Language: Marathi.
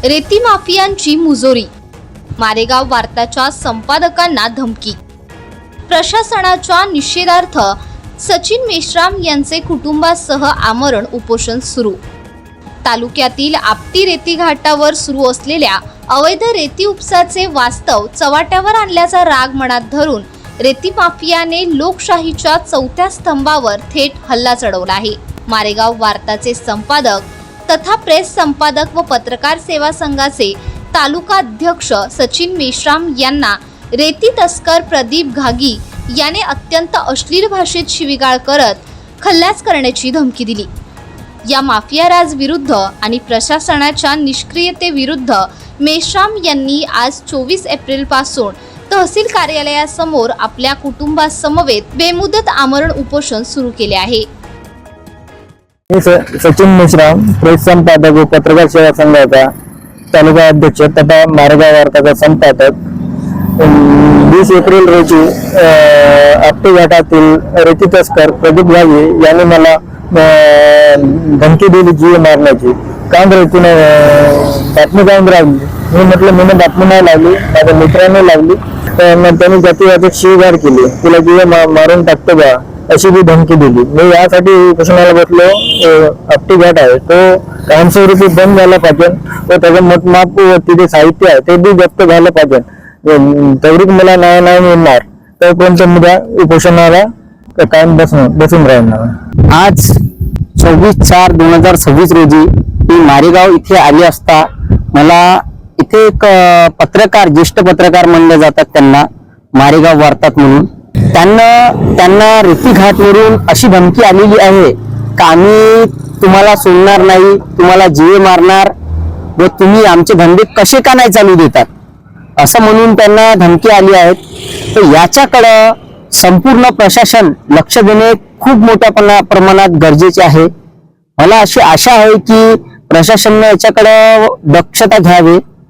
रेती माफियांची मुजोरी, मारेगाव वार्ताच्या संपादकांना धमकी, प्रशासनाच्या निषेधार्थ सचिन मेश्राम यांचे कुटुंबासह आमरण उपोषण सुरू। तालुक्यातील आपटी रेती घाटावर सुरू असलेल्या अवैध रेती उपसाचे वास्तव चव्हाट्यावर आणल्याचा राग मनात धरून रेती माफियाने लोकशाहीच्या चौथ्या स्तंभावर थेट हल्ला चढवला आहे। मारेगाव वार्ताचे संपादक तथा प्रेस संपादक व पत्रकार सेवा संघाचे तालुका अध्यक्ष सचिन मेश्राम यांना रेती तस्कर प्रदीप घागी याने अत्यंत अश्लील भाषेत शिवीगाळ करत खल्लास करण्याची धमकी दिली। या माफियाराज विरुद्ध आणि प्रशासनाच्या निष्क्रियतेविरुद्ध मेश्राम यांनी आज 24 एप्रिल पासून तहसील कार्यालयासमोर आपल्या कुटुंबासमवेत बेमुदत आमरण उपोषण सुरू केले आहे। सचिन मेश्राम, प्रेस संपादक व पत्रकार सेवा संघाचा तालुका अध्यक्ष तथा मारेगाव वार्ताचा संपादक 20 एप्रिल रोजी आपटी घाटातील रेती तस्कर प्रदीप घागी यांनी मला धमकी दिली जीव मारण्याची। कान रेतीने बातमी जाऊन राहिली। मी म्हटलं मी बातमी नाही लावली, माझ्या मित्राने लावली। त्यांनी जातीवाचक शिवीगाळ केली, तुला जीव मारून टाकतो बा अशी बी धमकी दिली। मी यासाठी उपोषणाला बसलो। आपटी घाट आहे तो कायमस्वरूपी बंद झाला पाहिजे व त्याचं मतमाप तिथे साहित्य आहे ते बी जप्त झालं पाहिजे। तवरीक मला न्याय नाही मिळणार तोपर्यंत मी त्या उपोषणाला कायम बसून राहणार। आज 24/4/2026 रोजी मी मारेगाव इथे आली असता मला इथे एक पत्रकार, ज्येष्ठ पत्रकार म्हणले जातात त्यांना, मारेगाव वार्तात म्हणून, त्यांना रेती घाटवरून अशी धमकी आलेली आहे का आम्ही तुम्हाला सोडणार नाही, तुम्हाला जीवे मारणार व तुम्ही आमचे धंदे कसे का नाही चालू देतात असं म्हणून त्यांना धमकी आली आहे। तर याच्याकडे संपूर्ण प्रशासन लक्ष देणे खूप मोठ्या प्रमाणात गरजेचे आहे। मला अशी आशा आहे की प्रशासनाने याच्याकडे दक्षता घ्यावी